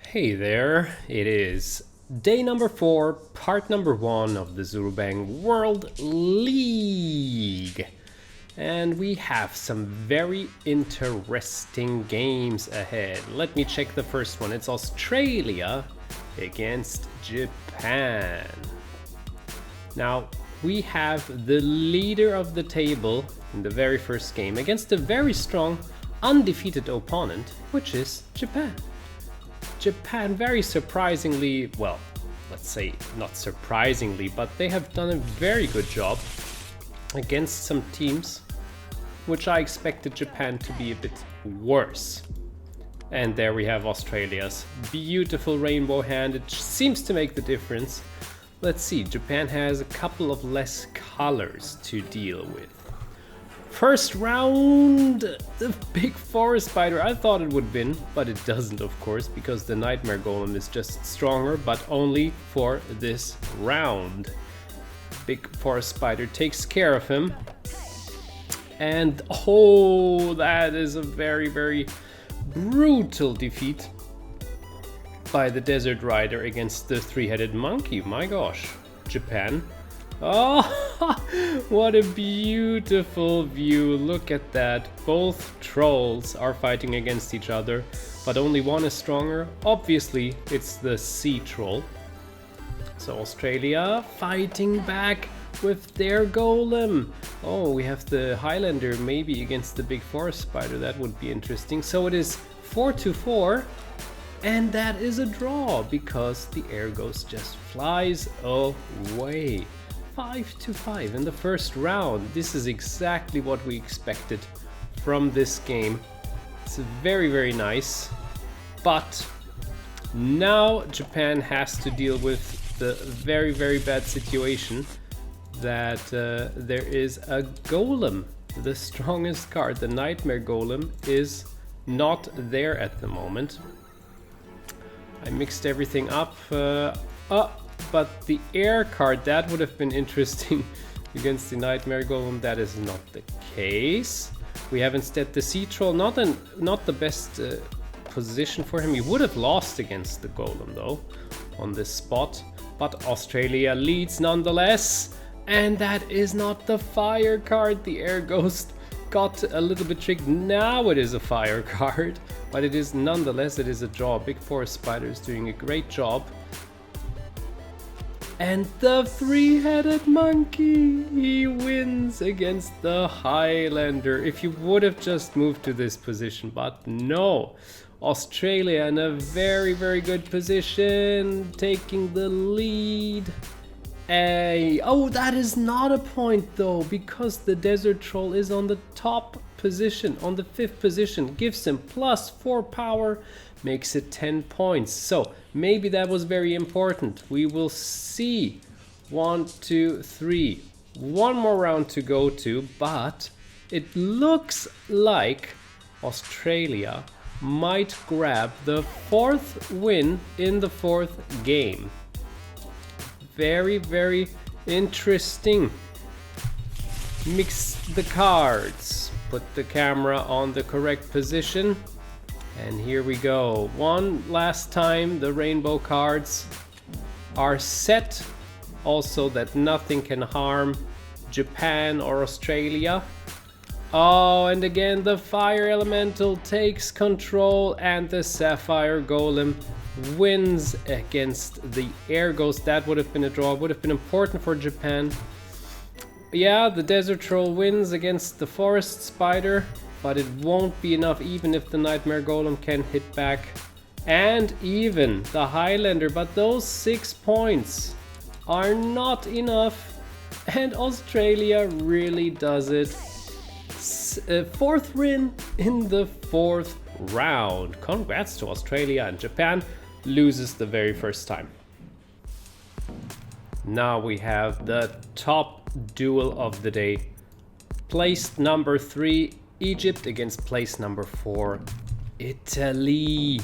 Hey there, it is day number 4, part number 1 of the Zurubang World League. And we have some very interesting games ahead. Let me check the first one. It's Australia against Japan. Now, we have the leader of the table in the very first game against a very strong, undefeated opponent, which is Japan. Japan, very surprisingly, well, let's say not surprisingly, but they have done a very good job against some teams which I expected Japan to be a bit worse. And there we have Australia's beautiful rainbow hand. It seems to make the difference. Let's see, Japan has a couple of less colors to deal with. First round, the big forest spider. I thought it would win, but it doesn't, of course, because the nightmare golem is just stronger, but only for this round. Big forest spider takes care of him. And oh, that is a very, very brutal defeat by the desert rider against the three-headed monkey. My gosh, Japan. Oh, what a beautiful view. Look at that. Both trolls are fighting against each other, but only one is stronger. Obviously, it's the sea troll. So Australia fighting back with their golem. Oh, we have the Highlander maybe against the big forest spider. That would be interesting. So it is 4-4. And that is a draw because the air ghost just flies away. 5-5 in the first round. This is exactly what we expected from this game. It's very, very nice. But now Japan has to deal with the very, very bad situation that there is a golem. The strongest card, the nightmare golem, is not there at the moment. I mixed everything up. But the air card, that would have been interesting against the nightmare golem. That is not the case. We have instead the sea troll, not the best position for him. He would have lost against the golem though on this spot, but Australia leads nonetheless. And that is not the fire card. The air ghost got a little bit tricked. Now it is a fire card, but it is nonetheless, it is a draw. Big forest spider is doing a great job. And the three-headed monkey, he wins against the Highlander. If you would have just moved to this position, but no. Australia in a very, very good position, taking the lead. Oh, that is not a point though, because the desert troll is on the top position, on the 5th position, gives him +4 power, makes it 10 points. So maybe that was very important. We will see. 1, 2, 3. One more round to go to, but it looks like Australia might grab the 4th win in the 4th game. Very, very interesting. Mix the cards. Put the camera on the correct position. And here we go. One last time, the rainbow cards are set. Also that nothing can harm Japan or Australia. Oh, and again the fire elemental takes control and the sapphire golem wins against the air ghost. That would have been a draw. Would have been important for Japan. Yeah, the desert troll wins against the forest spider, but it won't be enough even if the nightmare golem can hit back. And even the Highlander, but those 6 points are not enough. And Australia really does it. 4th win in the 4th round. Congrats to Australia, and Japan loses the very first time. Now we have the top duel of the day. Placed number 3, Egypt against place number 4, Italy.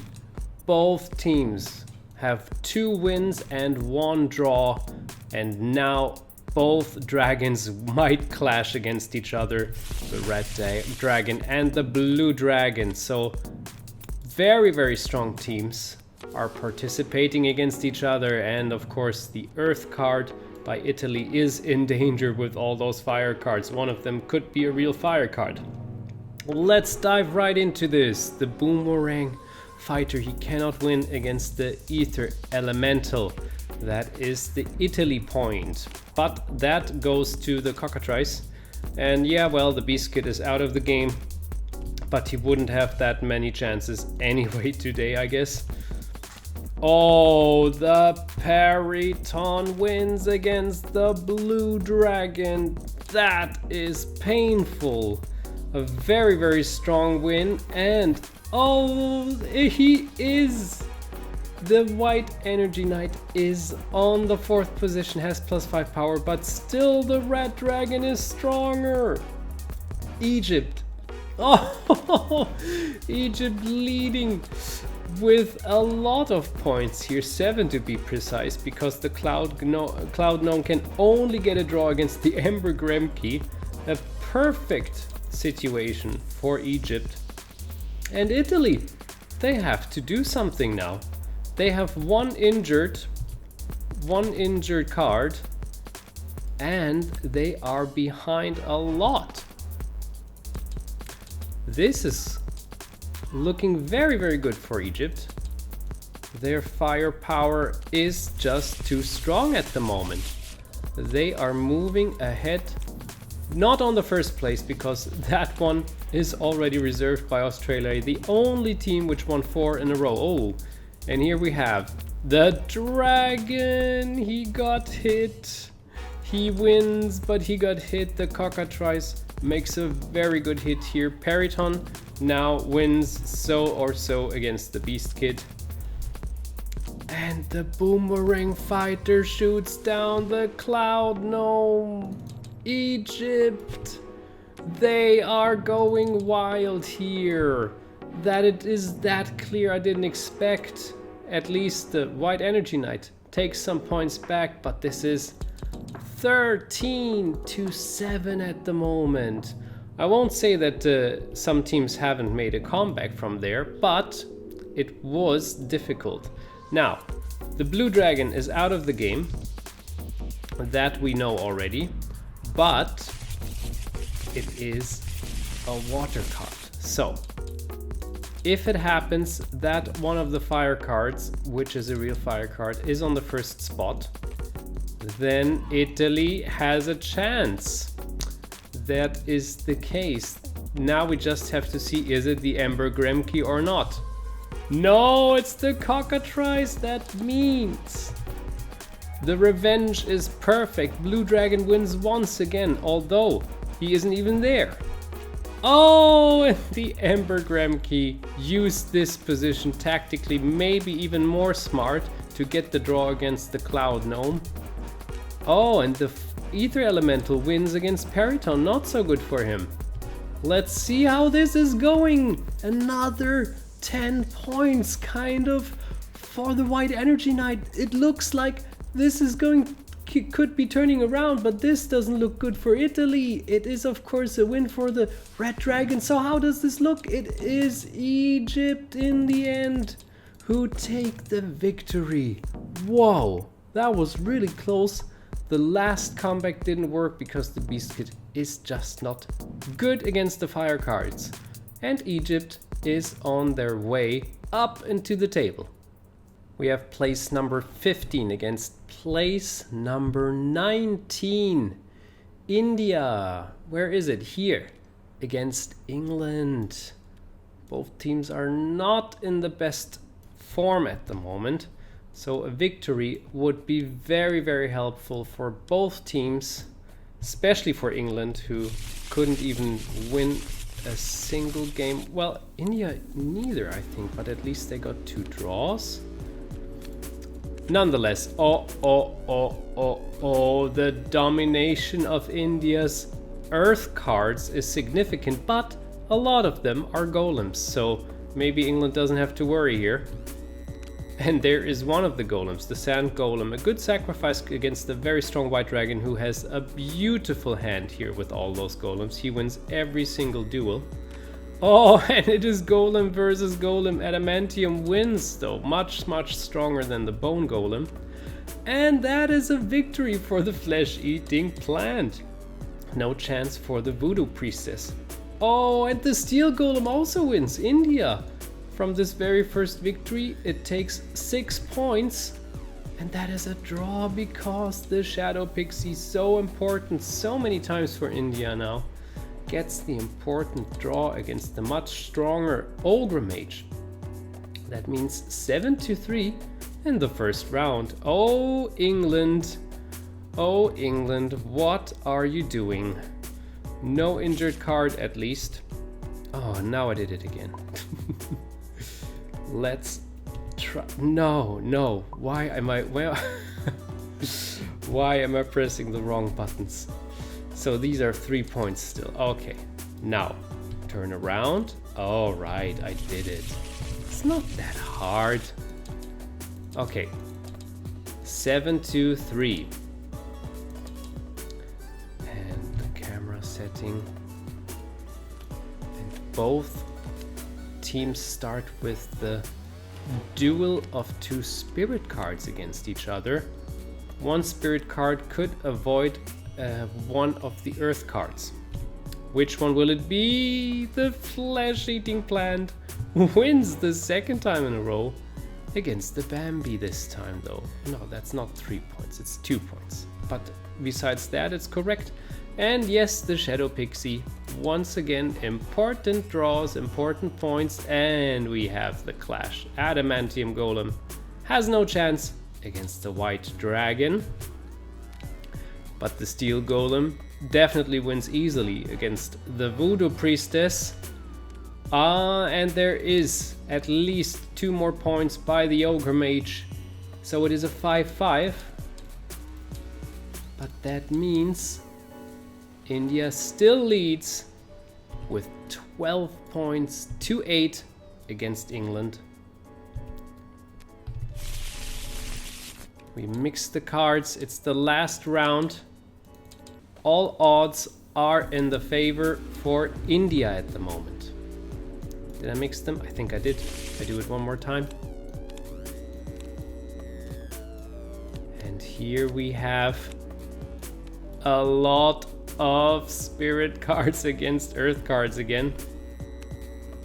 Both teams have 2 wins and 1 draw, and now both dragons might clash against each other, the red dragon and the blue dragon. So very, very strong teams. are participating against each other, and of course the Earth card by Italy is in danger with all those fire cards. One of them could be a real fire card. Let's dive right into this. The Boomerang fighter, he cannot win against the Ether Elemental. That is the Italy point, but that goes to the Cockatrice. And yeah, well, the Beast Kid is out of the game, but he wouldn't have that many chances anyway today, I guess. Oh, the Periton wins against the Blue Dragon. That is painful. A very, very strong win. And oh, he is. The White Energy Knight is on the 4th position, has +5 power, but still the Red Dragon is stronger. Egypt. Oh, Egypt leading with a lot of points here, 7 to be precise, because the Cloud Gnome can only get a draw against the Ember Gremkey. A perfect situation for Egypt. And Italy, they have to do something now. They have one injured card, and they are behind a lot. This is looking very, very good for Egypt. Their firepower is just too strong at the moment. They are moving ahead, not on the first place, because that one is already reserved by Australia, the only team which won 4 in a row. Oh, and here we have the Dragon. He got hit. He wins, but he got hit. The Cockatrice makes a very good hit here. Periton now wins so or so against the Beast Kid. And the Boomerang fighter shoots down the Cloud Gnome. Egypt, they are going wild here. That it is that clear, I didn't expect. At least the White Energy Knight takes some points back, but this is 13-7 at the moment. I won't say that some teams haven't made a comeback from there, but it was difficult. Now, the Blue Dragon is out of the game. That we know already, but it is a water card. So, if it happens that one of the fire cards, which is a real fire card, is on the first spot, then Italy has a chance. That is the case. Now we just have to see, is it the Ember Gremkey or not? No, it's the Cockatrice. That means the revenge is perfect. Blue Dragon wins once again, although he isn't even there. Oh, and the Ember Gremkey used this position tactically, maybe even more smart, to get the draw against the Cloud Gnome. Oh, and the Ether Elemental wins against Periton, not so good for him. Let's see how this is going. Another 10 points, kind of, for the White Energy Knight. It looks like this is could be turning around, but this doesn't look good for Italy. It is, of course, a win for the Red Dragon. So how does this look? It is Egypt in the end who take the victory. Whoa, that was really close. The last comeback didn't work because the Beast Kid is just not good against the fire cards. And Egypt is on their way up into the table. We have place number 15 against place number 19. India, where is it? Here, against England. Both teams are not in the best form at the moment, so a victory would be very, very helpful for both teams, especially for England, who couldn't even win a single game. Well, India neither, I think, but at least they got 2 draws. Nonetheless, the domination of India's Earth cards is significant, but a lot of them are golems, so maybe England doesn't have to worry here. And there is one of the golems, the Sand Golem, a good sacrifice against the very strong White Dragon, who has a beautiful hand here with all those golems. He wins every single duel. Oh, and it is Golem versus Golem. Adamantium wins, though. Much, much stronger than the Bone Golem. And that is a victory for the flesh-eating plant. No chance for the Voodoo Priestess. Oh, and the Steel Golem also wins. India. From this very first victory, it takes 6 points. And that is a draw because the Shadow Pixie, so important so many times for India now, gets the important draw against the much stronger Ogre Mage. That means 7-3 in the first round. Oh, England. Oh, England, what are you doing? No injured card at least. Oh, now I did it again. Let's try. No. Why am I pressing the wrong buttons? So these are 3 points still. Okay, now turn around. All right, I did it. It's not that hard. Okay, 7-3. And the camera setting. And both teams start with the duel of 2 spirit cards against each other. One spirit card could avoid one of the earth cards. Which one will it be? The flesh-eating plant wins the second time in a row against the Bambi this time though. No, that's not 3 points, it's 2 points. But besides that, it's correct. And yes, the Shadow Pixie, once again, important draws, important points, and we have the clash. Adamantium Golem has no chance against the White Dragon. But the Steel Golem definitely wins easily against the Voodoo Priestess. And there is at least 2 more points by the Ogre Mage. So it is a 5-5. But that means India still leads with 12 points to 8 against England. We mix the cards. It's the last round. All odds are in the favor for India at the moment. Did I mix them? I think I did. I do it one more time. And here we have a lot of spirit cards against earth cards again.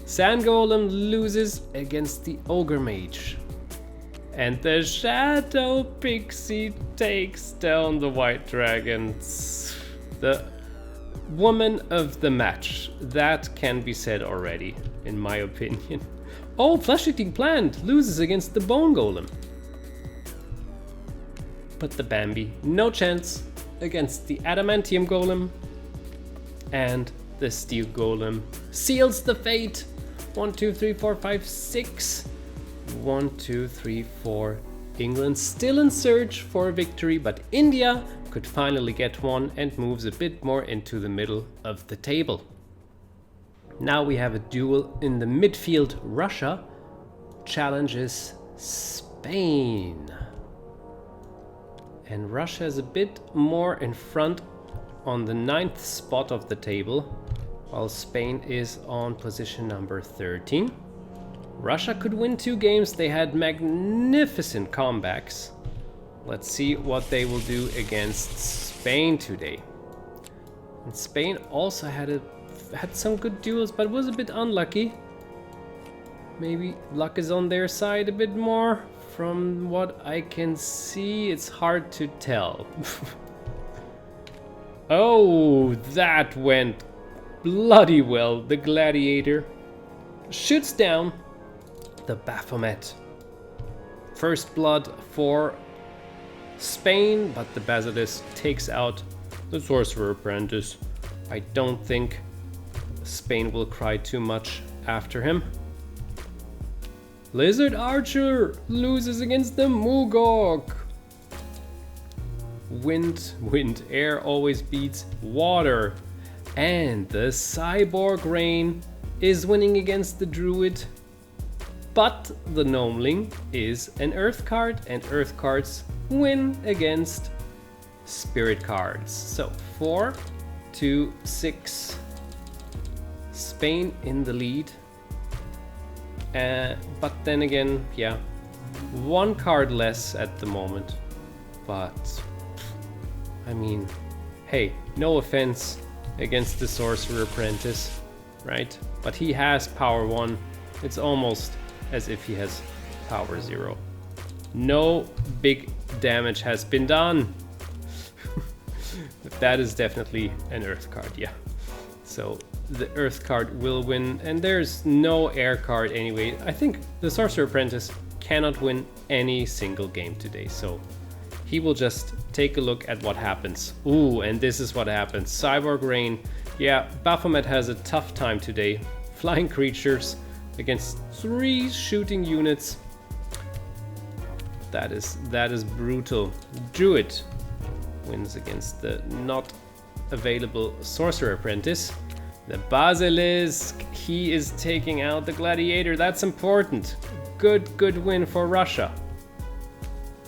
Sand Golem loses against the Ogre Mage. And the Shadow Pixie takes down the White Dragons. The woman of the match. That can be said already, in my opinion. Oh, Flesh-Eating Plant loses against the Bone Golem. But the Bambi, no chance against the Adamantium Golem. And the Steel Golem seals the fate. 1, 2, 3, 4, 5, 6. 1, 2, 3, 4. England still in search for a victory, but India could finally get one and moves a bit more into the middle of the table. Now we have a duel in the midfield. Russia challenges Spain. And Russia is a bit more in front on the 9th spot of the table, while Spain is on position number 13. Russia could win 2 games. They had magnificent comebacks. Let's see what they will do against Spain today. And Spain also had some good duels, but was a bit unlucky. Maybe luck is on their side a bit more. From what I can see, it's hard to tell. Oh, that went bloody well. The Gladiator shoots down the Baphomet. First blood for Spain, but the Basilisk takes out the Sorcerer Apprentice. I don't think Spain will cry too much after him. Lizard Archer loses against the Mugok. Wind, air always beats water. And the Cyborg Rain is winning against the Druid. But the Gnomeling is an Earth card, and Earth cards win against Spirit cards. So 4, 2, 6, Spain in the lead. But then again, yeah, one card less at the moment. But, I mean, hey, no offense against the Sorcerer Apprentice, right? But he has power 1. It's almost as if he has power 0. No big damage has been done. That is definitely an Earth card, yeah. So the Earth card will win, and there's no Air card anyway. I think the Sorcerer Apprentice cannot win any single game today, so he will just take a look at what happens. Ooh, and this is what happens. Cyborg Rain. Yeah, Baphomet has a tough time today. Flying creatures against 3 shooting units. That is brutal. Druid wins against the not available Sorcerer Apprentice. The Basilisk, he is taking out the Gladiator. That's important. Good win for Russia.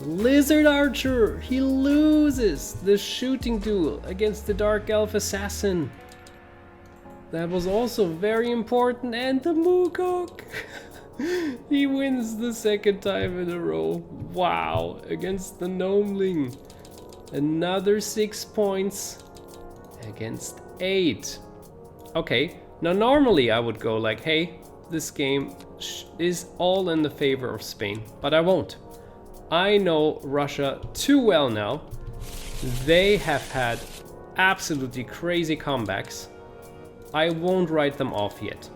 Lizard Archer, he loses the shooting duel against the Dark Elf Assassin. That was also very important. And the Moogok, he wins the 2nd time in a row. Wow, against the Gnomeling. Another 6 points against 8. Okay, now normally I would go like, hey, this game is all in the favor of Spain, but I won't. I know Russia too well now. They have had absolutely crazy comebacks. I won't write them off yet.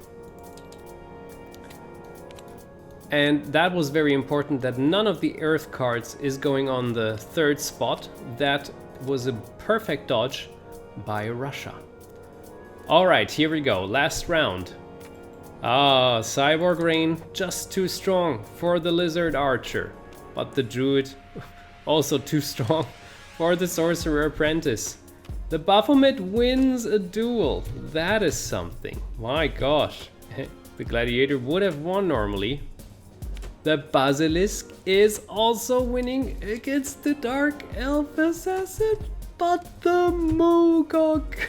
And that was very important that none of the Earth cards is going on the 3rd spot. That was a perfect dodge by Russia. Alright, here we go. Last round. Ah, Cyborg Rain just too strong for the Lizard Archer. But the Druid also too strong for the Sorcerer Apprentice. The Baphomet wins a duel. That is something. My gosh. The Gladiator would have won normally. The Basilisk is also winning against the Dark Elf Assassin. But the Moogok.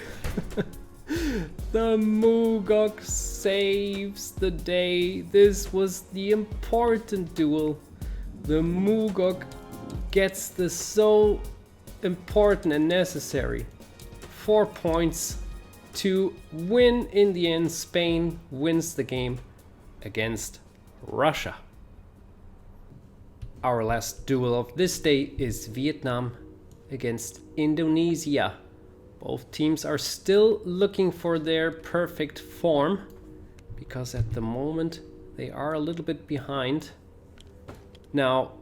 The Moogok saves the day. This was the important duel. The Moogok gets the so important and necessary 4 points to win in the end. Spain wins the game against Russia. Our last duel of this day is Vietnam against Indonesia. Both teams are still looking for their perfect form because at the moment they are a little bit behind. Now,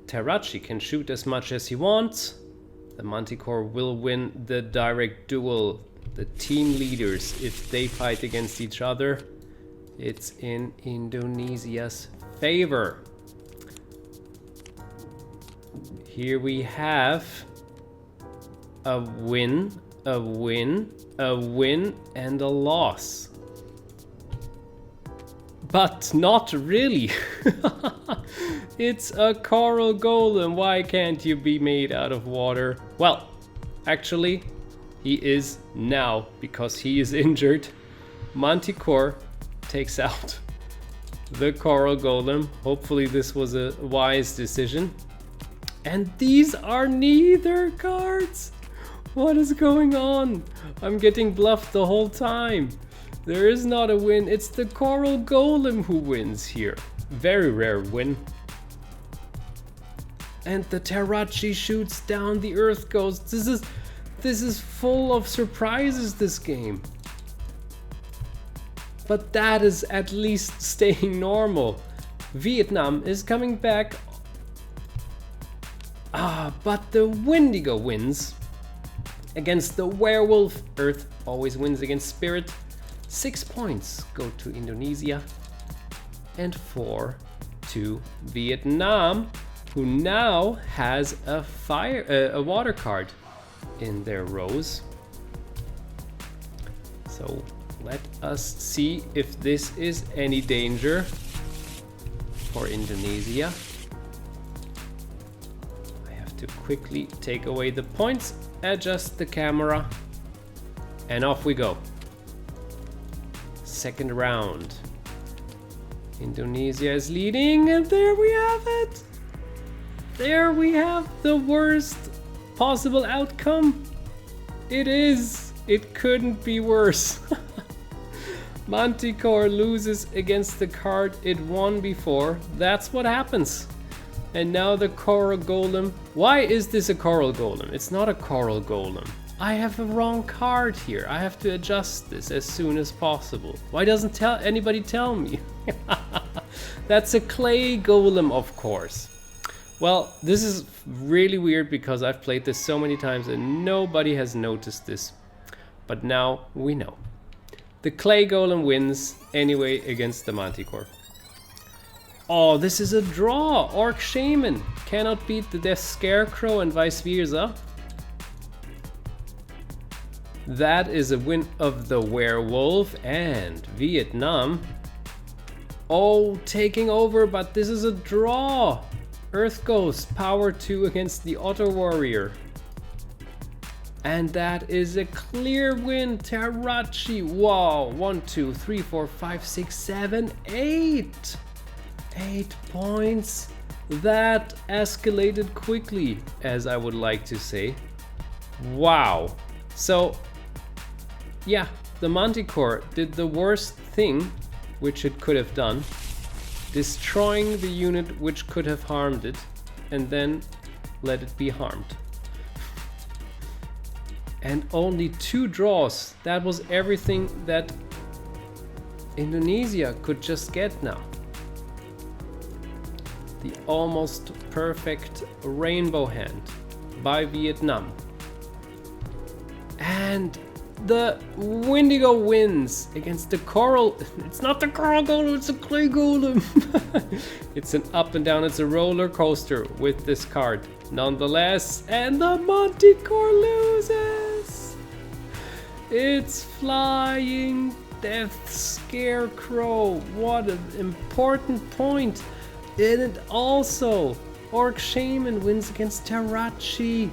Terraci can shoot as much as he wants. The Manticore will win the direct duel. The team leaders, if they fight against each other, it's in Indonesia's favor. Here we have a win, a win, a win, and a loss. But not really. It's a coral golem. Why can't you be made out of water? Well, actually, he is now because he is injured. Manticore takes out the coral golem. Hopefully this was a wise decision. And these are neither cards. What is going on? I'm getting bluffed the whole time. There is not a win. It's the coral golem who wins here. Very rare win. And the Terraci shoots down the Earth Ghost. This is full of surprises, this game. But that is at least staying normal. Vietnam is coming back. But the Wendigo wins against the Werewolf. Earth always wins against Spirit. 6 points go to Indonesia and 4 to Vietnam, who now has a water card in their rows. So let us see if this is any danger for Indonesia. I have to quickly take away the points, adjust the camera, and off we go. second round. Indonesia is leading, and there we have it. There we have the worst possible outcome. It is. It couldn't be worse. Manticore loses against the card it won before. That's what happens. And now the coral golem. Why is this a coral golem? It's not a coral golem. I have a wrong card here. I have to adjust this as soon as possible. Why doesn't anybody tell me? That's a clay golem, of course. Well, this is really weird because I've played this so many times and nobody has noticed this. But now we know. The clay golem wins anyway against the Manticore. Oh, this is a draw. Orc Shaman cannot beat the Death Scarecrow and vice versa. That is a win of the Werewolf and Vietnam. Oh, taking over, but this is a draw. Earth Ghost, power 2 against the Auto Warrior. And that is a clear win, Tarachi. Wow, 1, 2, 3, 4, 5, 6, 7, 8. 8 points. That escalated quickly, as I would like to say. Wow. So, yeah, the Manticore did the worst thing which it could have done, destroying the unit which could have harmed it, and then let it be harmed. And only 2 draws. That was everything that Indonesia could just get now. The almost perfect rainbow hand by Vietnam. And the Wendigo wins against the coral. It's not the coral golem, it's a clay golem. It's an up and down, it's a roller coaster with this card. Nonetheless, and the Manticore loses. It's flying Death Scarecrow. What an important point. And also, Orc Shaman wins against Tarachi.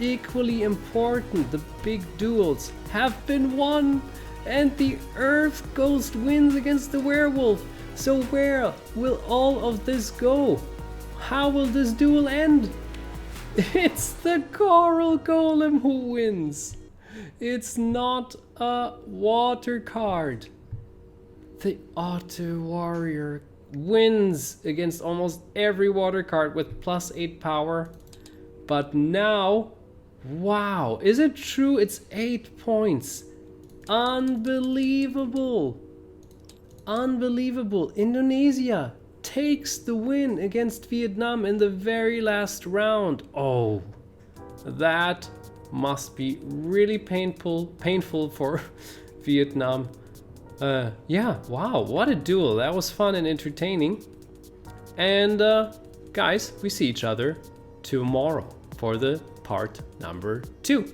Equally important, the big duels have been won, and the Earth Ghost wins against the Werewolf. So where will all of this go? How will this duel end? It's the Coral Golem who wins. It's not a water card. The Auto Warrior wins against almost every water card with +8 power. But now, wow, is it true? It's 8 points. Unbelievable. Unbelievable. Indonesia takes the win against Vietnam in the very last round. Oh, that must be really painful for Vietnam. Yeah, wow, what a duel. That was fun and entertaining. And guys, we see each other tomorrow for the part number 2.